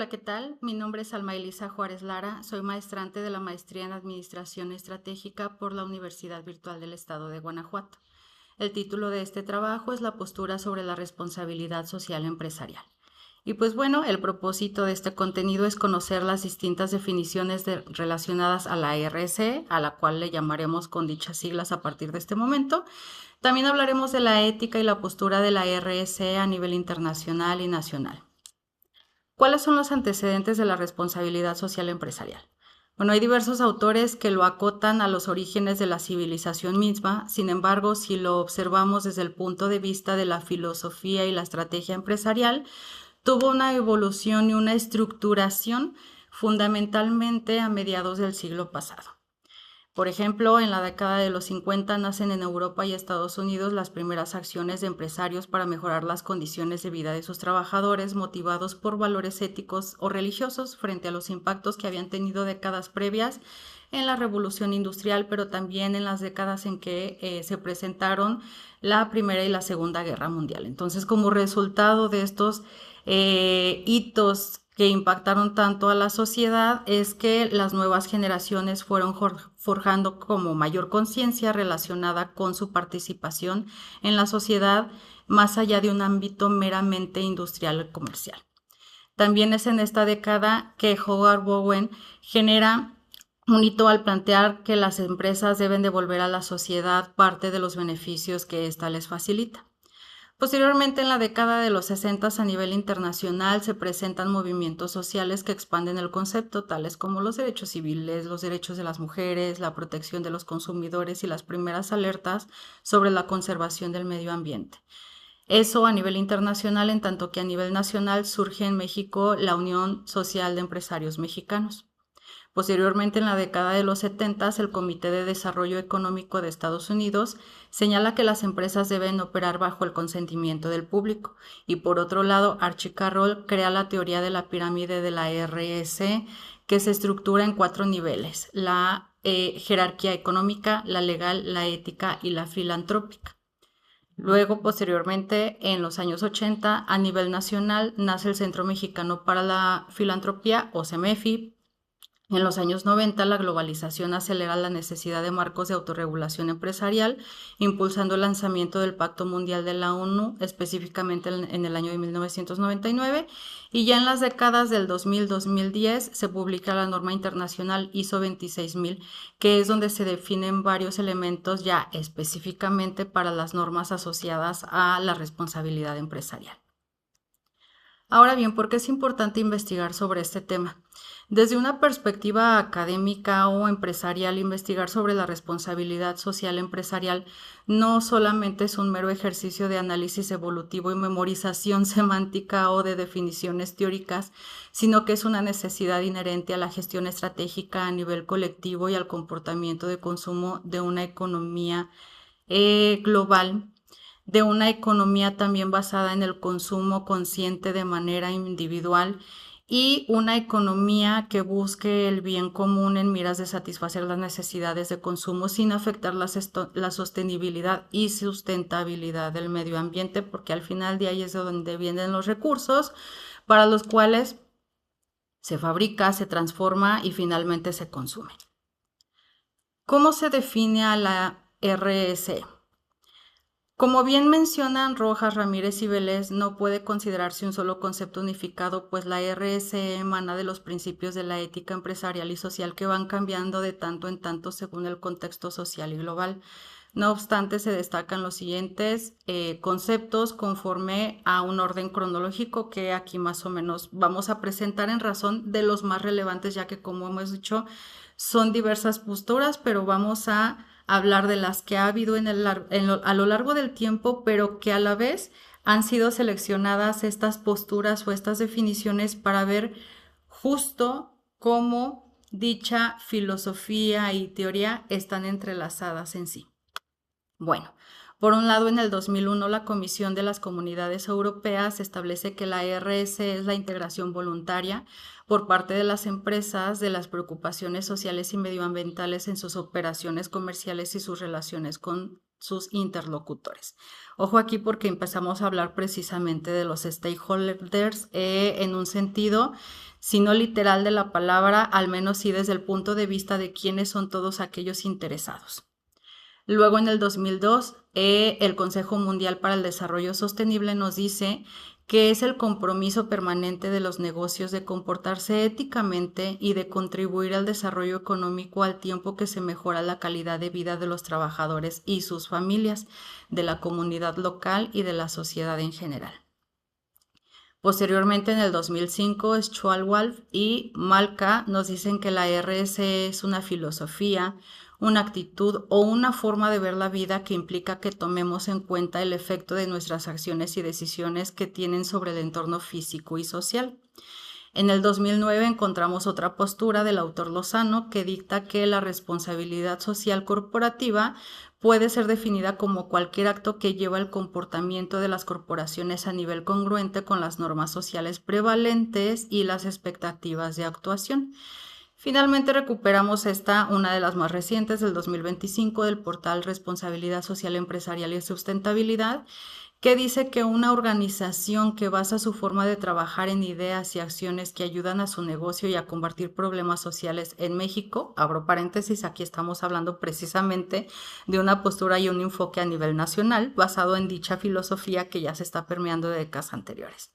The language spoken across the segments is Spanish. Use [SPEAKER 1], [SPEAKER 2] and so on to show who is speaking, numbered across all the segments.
[SPEAKER 1] Hola, ¿qué tal? Mi nombre es Alma Elisa Juárez Lara, soy maestrante de la Maestría en Administración Estratégica por la Universidad Virtual del Estado de Guanajuato. El título de este trabajo es La postura sobre la responsabilidad social empresarial. Y pues bueno, el propósito de este contenido es conocer las distintas definiciones relacionadas a la RSE, a la cual le llamaremos con dichas siglas a partir de este momento. También hablaremos de la ética y la postura de la RSE a nivel internacional y nacional. ¿Cuáles son los antecedentes de la responsabilidad social empresarial? Bueno, hay diversos autores que lo acotan a los orígenes de la civilización misma. Sin embargo, si lo observamos desde el punto de vista de la filosofía y la estrategia empresarial, tuvo una evolución y una estructuración fundamentalmente a mediados del siglo pasado. Por ejemplo, en la década de los 50 nacen en Europa y Estados Unidos las primeras acciones de empresarios para mejorar las condiciones de vida de sus trabajadores, motivados por valores éticos o religiosos frente a los impactos que habían tenido décadas previas en la revolución industrial, pero también en las décadas en que se presentaron la Primera y la Segunda Guerra Mundial. Entonces, como resultado de estos hitos que impactaron tanto a la sociedad es que las nuevas generaciones fueron forjando como mayor conciencia relacionada con su participación en la sociedad más allá de un ámbito meramente industrial o comercial. También es en esta década que Howard Bowen genera un hito al plantear que las empresas deben devolver a la sociedad parte de los beneficios que ésta les facilita. Posteriormente, en la década de los 60 a nivel internacional se presentan movimientos sociales que expanden el concepto, tales como los derechos civiles, los derechos de las mujeres, la protección de los consumidores y las primeras alertas sobre la conservación del medio ambiente. Eso a nivel internacional, en tanto que a nivel nacional surge en México la Unión Social de Empresarios Mexicanos. Posteriormente, en la década de los 70, el Comité de Desarrollo Económico de Estados Unidos señala que las empresas deben operar bajo el consentimiento del público. Y por otro lado, Archie Carroll crea la teoría de la pirámide de la RS, que se estructura en 4 niveles: la jerarquía económica, la legal, la ética y la filantrópica. Luego, posteriormente, en los años 80, a nivel nacional, nace el Centro Mexicano para la Filantropía, o CEMEFI. En los años 90, la globalización acelera la necesidad de marcos de autorregulación empresarial, impulsando el lanzamiento del Pacto Mundial de la ONU, específicamente en el año de 1999, y ya en las décadas del 2000-2010 se publica la norma internacional ISO 26000, que es donde se definen varios elementos ya específicamente para las normas asociadas a la responsabilidad empresarial. Ahora bien, ¿por qué es importante investigar sobre este tema? Desde una perspectiva académica o empresarial, investigar sobre la responsabilidad social empresarial no solamente es un mero ejercicio de análisis evolutivo y memorización semántica o de definiciones teóricas, sino que es una necesidad inherente a la gestión estratégica a nivel colectivo y al comportamiento de consumo de una economía global, de una economía también basada en el consumo consciente de manera individual y una economía que busque el bien común en miras de satisfacer las necesidades de consumo sin afectar la sostenibilidad y sustentabilidad del medio ambiente, porque al final de ahí es de donde vienen los recursos para los cuales se fabrica, se transforma y finalmente se consume. ¿Cómo se define a la RS? Como bien mencionan Rojas, Ramírez y Vélez, no puede considerarse un solo concepto unificado, pues la RSE emana de los principios de la ética empresarial y social que van cambiando de tanto en tanto según el contexto social y global. No obstante, se destacan los siguientes conceptos conforme a un orden cronológico que aquí más o menos vamos a presentar en razón de los más relevantes, ya que como hemos dicho, son diversas posturas, pero vamos a hablar de las que ha habido a lo largo del tiempo, pero que a la vez han sido seleccionadas estas posturas o estas definiciones para ver justo cómo dicha filosofía y teoría están entrelazadas en sí. Bueno, por un lado, en el 2001, la Comisión de las Comunidades Europeas establece que la RS es la integración voluntaria por parte de las empresas de las preocupaciones sociales y medioambientales en sus operaciones comerciales y sus relaciones con sus interlocutores. Ojo aquí porque empezamos a hablar precisamente de los stakeholders en un sentido, si no literal de la palabra, al menos sí desde el punto de vista de quiénes son todos aquellos interesados. Luego en el 2002, el Consejo Mundial para el Desarrollo Sostenible nos dice que es el compromiso permanente de los negocios de comportarse éticamente y de contribuir al desarrollo económico al tiempo que se mejora la calidad de vida de los trabajadores y sus familias, de la comunidad local y de la sociedad en general. Posteriormente, en el 2005, Schwalwolf y Malka nos dicen que la RS es una filosofía, una actitud o una forma de ver la vida que implica que tomemos en cuenta el efecto de nuestras acciones y decisiones que tienen sobre el entorno físico y social. En el 2009 encontramos otra postura del autor Lozano que dicta que la responsabilidad social corporativa puede ser definida como cualquier acto que lleva el comportamiento de las corporaciones a nivel congruente con las normas sociales prevalentes y las expectativas de actuación. Finalmente recuperamos una de las más recientes del 2025 del portal Responsabilidad Social Empresarial y Sustentabilidad, que dice que una organización que basa su forma de trabajar en ideas y acciones que ayudan a su negocio y a combatir problemas sociales en México, abro paréntesis, aquí estamos hablando precisamente de una postura y un enfoque a nivel nacional basado en dicha filosofía que ya se está permeando de décadas anteriores.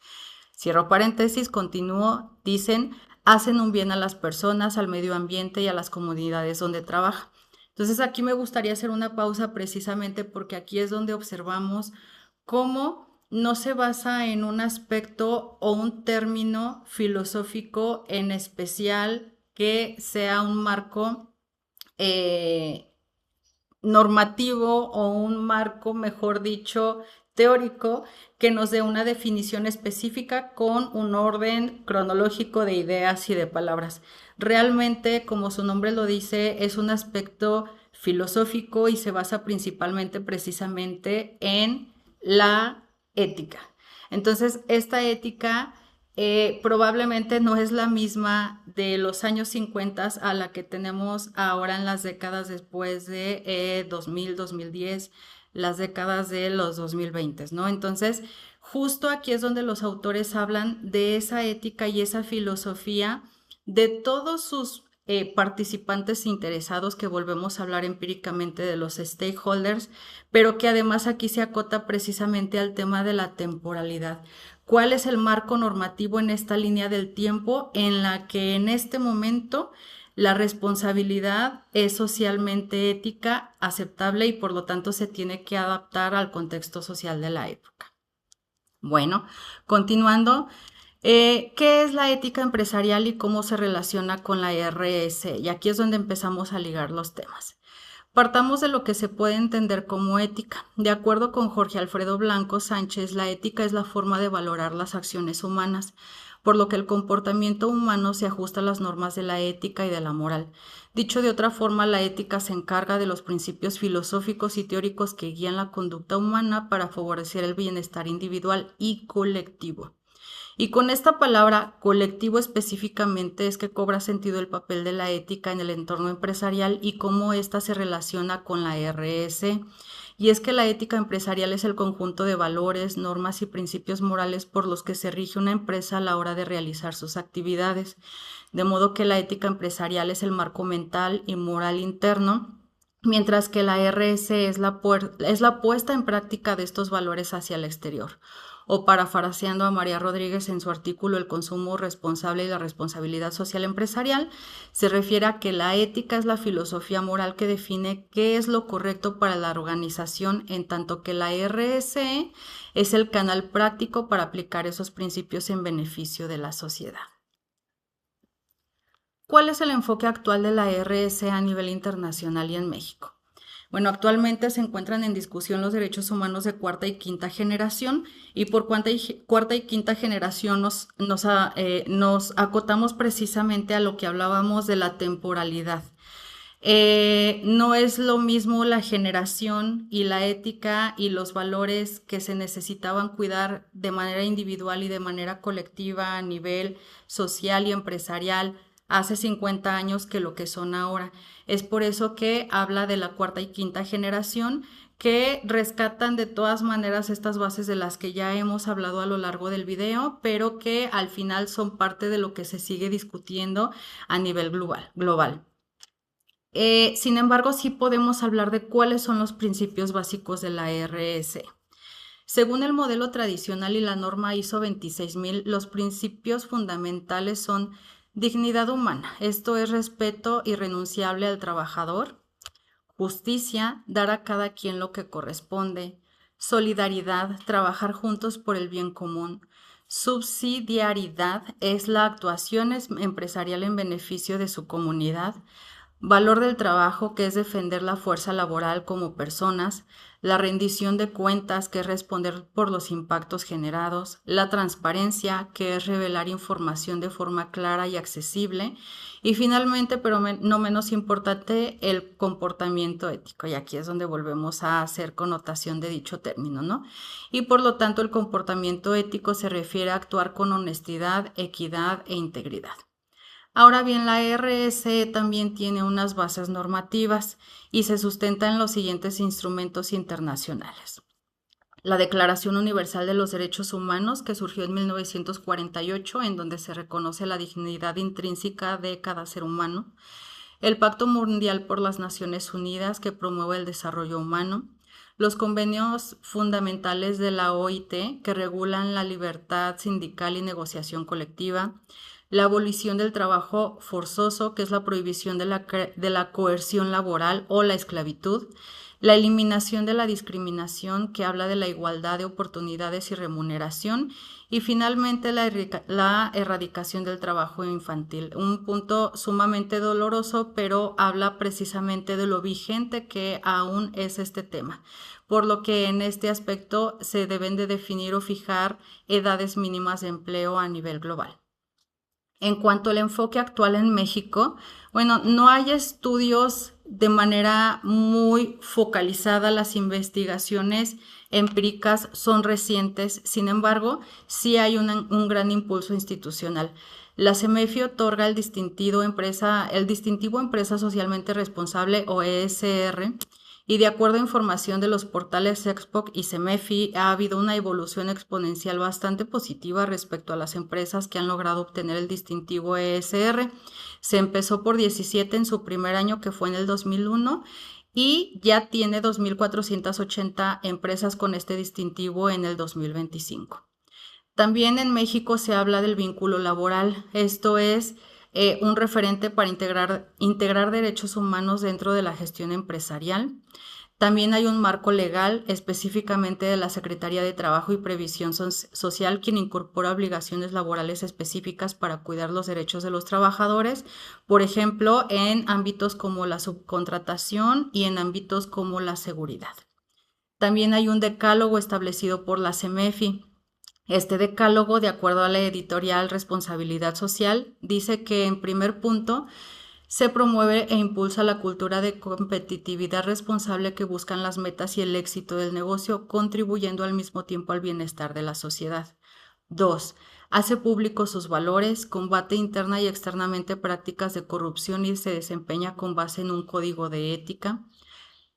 [SPEAKER 1] Cierro paréntesis, continúo, dicen, hacen un bien a las personas, al medio ambiente y a las comunidades donde trabajan. Entonces aquí me gustaría hacer una pausa precisamente porque aquí es donde observamos cómo no se basa en un aspecto o un término filosófico en especial que sea un marco normativo o un marco, mejor dicho, teórico, que nos dé una definición específica con un orden cronológico de ideas y de palabras. Realmente, como su nombre lo dice, es un aspecto filosófico y se basa principalmente precisamente en la ética. Entonces, esta ética probablemente no es la misma de los años 50 a la que tenemos ahora en las décadas después de 2000, 2010, las décadas de los 2020, ¿no? Entonces, justo aquí es donde los autores hablan de esa ética y esa filosofía de todos sus participantes interesados, que volvemos a hablar empíricamente de los stakeholders, pero que además aquí se acota precisamente al tema de la temporalidad. ¿Cuál es el marco normativo en esta línea del tiempo en la que en este momento la responsabilidad es socialmente ética, aceptable y por lo tanto se tiene que adaptar al contexto social de la época? Bueno, continuando, ¿qué es la ética empresarial y cómo se relaciona con la RS? Y aquí es donde empezamos a ligar los temas. Partamos de lo que se puede entender como ética. De acuerdo con Jorge Alfredo Blanco Sánchez, la ética es la forma de valorar las acciones humanas, por lo que el comportamiento humano se ajusta a las normas de la ética y de la moral. Dicho de otra forma, la ética se encarga de los principios filosóficos y teóricos que guían la conducta humana para favorecer el bienestar individual y colectivo. Y con esta palabra colectivo específicamente es que cobra sentido el papel de la ética en el entorno empresarial y cómo ésta se relaciona con la RS. Y es que la ética empresarial es el conjunto de valores, normas y principios morales por los que se rige una empresa a la hora de realizar sus actividades. De modo que la ética empresarial es el marco mental y moral interno, mientras que la RS es la puesta en práctica de estos valores hacia el exterior. O parafraseando a María Rodríguez en su artículo El consumo responsable y la responsabilidad social empresarial, se refiere a que la ética es la filosofía moral que define qué es lo correcto para la organización, en tanto que la RSE es el canal práctico para aplicar esos principios en beneficio de la sociedad. ¿Cuál es el enfoque actual de la RS a nivel internacional y en México? Bueno, actualmente se encuentran en discusión los derechos humanos de cuarta y quinta generación, y por cuarta y quinta generación nos acotamos precisamente a lo que hablábamos de la temporalidad. No es lo mismo la generación y la ética y los valores que se necesitaban cuidar de manera individual y de manera colectiva a nivel social y empresarial hace 50 años que lo que son ahora. Es por eso que habla de la cuarta y quinta generación, que rescatan de todas maneras estas bases de las que ya hemos hablado a lo largo del video, pero que al final son parte de lo que se sigue discutiendo a nivel global. Sin embargo, sí podemos hablar de cuáles son los principios básicos de la RS. Según el modelo tradicional y la norma ISO 26000, los principios fundamentales son dignidad humana, esto es respeto irrenunciable al trabajador, justicia, dar a cada quien lo que corresponde, solidaridad, trabajar juntos por el bien común, subsidiariedad es la actuación empresarial en beneficio de su comunidad, valor del trabajo, que es defender la fuerza laboral como personas, la rendición de cuentas, que es responder por los impactos generados, la transparencia, que es revelar información de forma clara y accesible, y finalmente, pero no menos importante, el comportamiento ético, y aquí es donde volvemos a hacer connotación de dicho término, ¿no? Y por lo tanto, el comportamiento ético se refiere a actuar con honestidad, equidad e integridad. Ahora bien, la RSE también tiene unas bases normativas y se sustenta en los siguientes instrumentos internacionales. La Declaración Universal de los Derechos Humanos, que surgió en 1948, en donde se reconoce la dignidad intrínseca de cada ser humano. El Pacto Mundial por las Naciones Unidas, que promueve el desarrollo humano. Los convenios fundamentales de la OIT, que regulan la libertad sindical y negociación colectiva. La abolición del trabajo forzoso, que es la prohibición de la coerción laboral o la esclavitud. La eliminación de la discriminación, que habla de la igualdad de oportunidades y remuneración. Y finalmente la erradicación del trabajo infantil, un punto sumamente doloroso, pero habla precisamente de lo vigente que aún es este tema, por lo que en este aspecto se deben de definir o fijar edades mínimas de empleo a nivel global. En cuanto al enfoque actual en México, bueno, no hay estudios de manera muy focalizada, las investigaciones empíricas son recientes, sin embargo, sí hay un gran impulso institucional. La CEMEFI otorga el distintivo Empresa Socialmente Responsable o ESR, y de acuerdo a información de los portales Expoc y CEMEFI, ha habido una evolución exponencial bastante positiva respecto a las empresas que han logrado obtener el distintivo ESR. Se empezó por 17 en su primer año, que fue en el 2001, y ya tiene 2.480 empresas con este distintivo en el 2025. También en México se habla del vínculo laboral, esto es un referente para integrar derechos humanos dentro de la gestión empresarial. También hay un marco legal específicamente de la Secretaría de Trabajo y Previsión Social, quien incorpora obligaciones laborales específicas para cuidar los derechos de los trabajadores, por ejemplo, en ámbitos como la subcontratación y en ámbitos como la seguridad. También hay un decálogo establecido por la CEMEFI. Este decálogo, de acuerdo a la editorial Responsabilidad Social, dice que en primer punto se promueve e impulsa la cultura de competitividad responsable que buscan las metas y el éxito del negocio, contribuyendo al mismo tiempo al bienestar de la sociedad. 2. Hace públicos sus valores, combate interna y externamente prácticas de corrupción y se desempeña con base en un código de ética.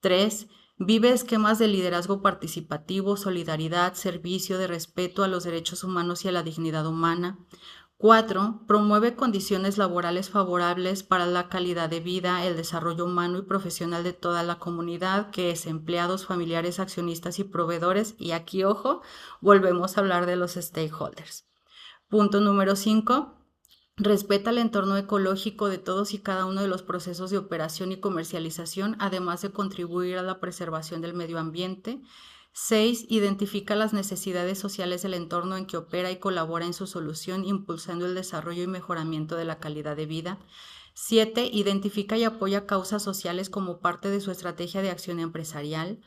[SPEAKER 1] 3. Vive esquemas de liderazgo participativo, solidaridad, servicio, de respeto a los derechos humanos y a la dignidad humana. 4. Promueve condiciones laborales favorables para la calidad de vida, el desarrollo humano y profesional de toda la comunidad, que es empleados, familiares, accionistas y proveedores. Y aquí, ojo, volvemos a hablar de los stakeholders. Punto número 5. Respeta el entorno ecológico de todos y cada uno de los procesos de operación y comercialización, además de contribuir a la preservación del medio ambiente. 6. Identifica las necesidades sociales del entorno en que opera y colabora en su solución, impulsando el desarrollo y mejoramiento de la calidad de vida. 7. Identifica y apoya causas sociales como parte de su estrategia de acción empresarial.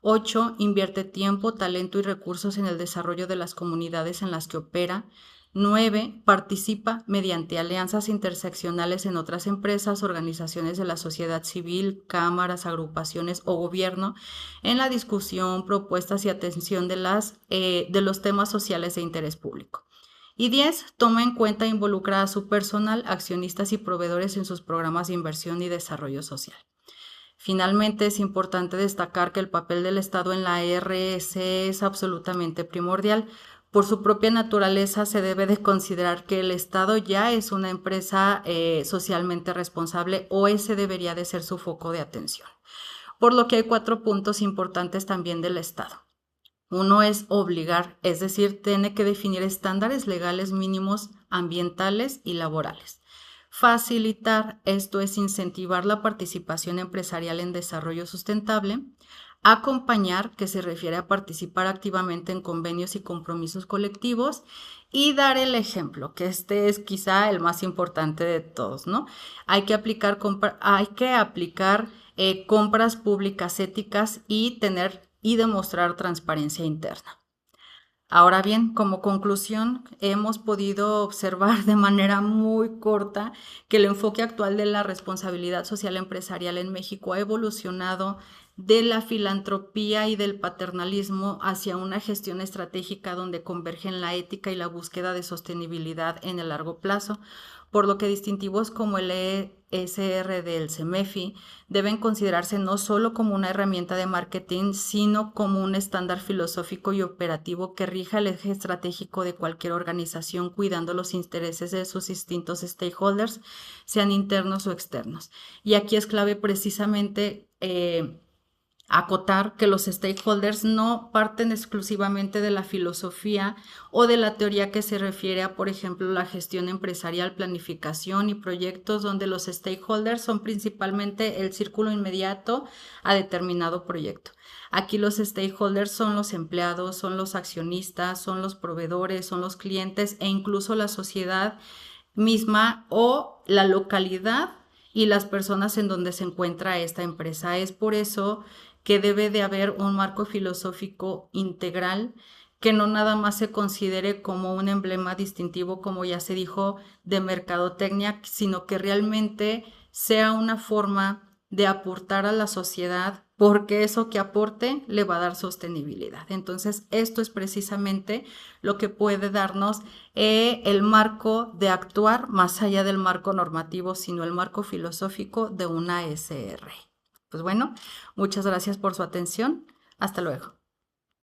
[SPEAKER 1] 8. Invierte tiempo, talento y recursos en el desarrollo de las comunidades en las que opera. 9. Participa mediante alianzas interseccionales en otras empresas, organizaciones de la sociedad civil, cámaras, agrupaciones o gobierno en la discusión, propuestas y atención de los temas sociales de interés público. Y 10. Toma en cuenta e involucra a su personal, accionistas y proveedores en sus programas de inversión y desarrollo social. Finalmente, es importante destacar que el papel del Estado en la RS es absolutamente primordial. Por su propia naturaleza, se debe de considerar que el Estado ya es una empresa socialmente responsable, o ese debería de ser su foco de atención. Por lo que hay 4 puntos importantes también del Estado. Uno es obligar, es decir, tiene que definir estándares legales mínimos ambientales y laborales. Facilitar, esto es incentivar la participación empresarial en desarrollo sustentable. Acompañar, que se refiere a participar activamente en convenios y compromisos colectivos. Y dar el ejemplo, que este es quizá el más importante de todos, ¿no? Hay que aplicar compras públicas éticas y tener y demostrar transparencia interna. Ahora bien, como conclusión, hemos podido observar de manera muy corta que el enfoque actual de la responsabilidad social empresarial en México ha evolucionado de la filantropía y del paternalismo hacia una gestión estratégica donde convergen la ética y la búsqueda de sostenibilidad en el largo plazo, por lo que distintivos como el ESR del CEMEFI deben considerarse no solo como una herramienta de marketing, sino como un estándar filosófico y operativo que rija el eje estratégico de cualquier organización, cuidando los intereses de sus distintos stakeholders, sean internos o externos. Y aquí es clave precisamente acotar que los stakeholders no parten exclusivamente de la filosofía o de la teoría que se refiere a, por ejemplo, la gestión empresarial, planificación y proyectos, donde los stakeholders son principalmente el círculo inmediato a determinado proyecto. Aquí los stakeholders son los empleados, son los accionistas, son los proveedores, son los clientes e incluso la sociedad misma o la localidad y las personas en donde se encuentra esta empresa. Es por eso que debe de haber un marco filosófico integral que no nada más se considere como un emblema distintivo, como ya se dijo, de mercadotecnia, sino que realmente sea una forma de aportar a la sociedad, porque eso que aporte le va a dar sostenibilidad. Entonces, esto es precisamente lo que puede darnos el marco de actuar más allá del marco normativo, sino el marco filosófico de una SR. Pues bueno, muchas gracias por su atención. Hasta luego.